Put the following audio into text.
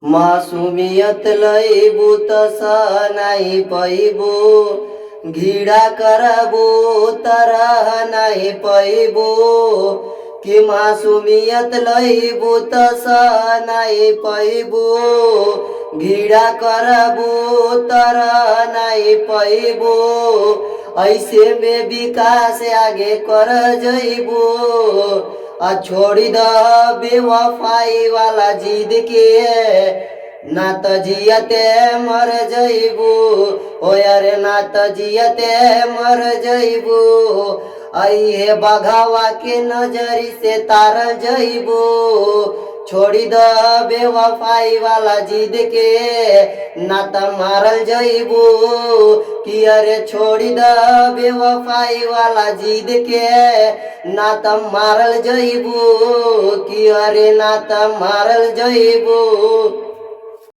मासूमियत लईबू तसा नाही पैबू, घिडा करबू तरह नाही पैबू, कि मासूमियत लईबू तसा नाही पैबू, घिडा करबू तरह नहीं पैबू, ऐसे में विकास आगे कर जइबू। छोड़ी द बेवफाई वाला जिद के, ना तो जियते मर जइबू। ओ यारे ना तो जियते मर जइबू, आई बघावा के नजरी से तार जइबू। छोड़ी द बेवफाई वाला जिद के, ना तो मारल जइबू। कि अरे छोड़ी द बेवफाई वाला जिद के, ना तो मारल जइबू। कि अरे ना तो मारल जइबू।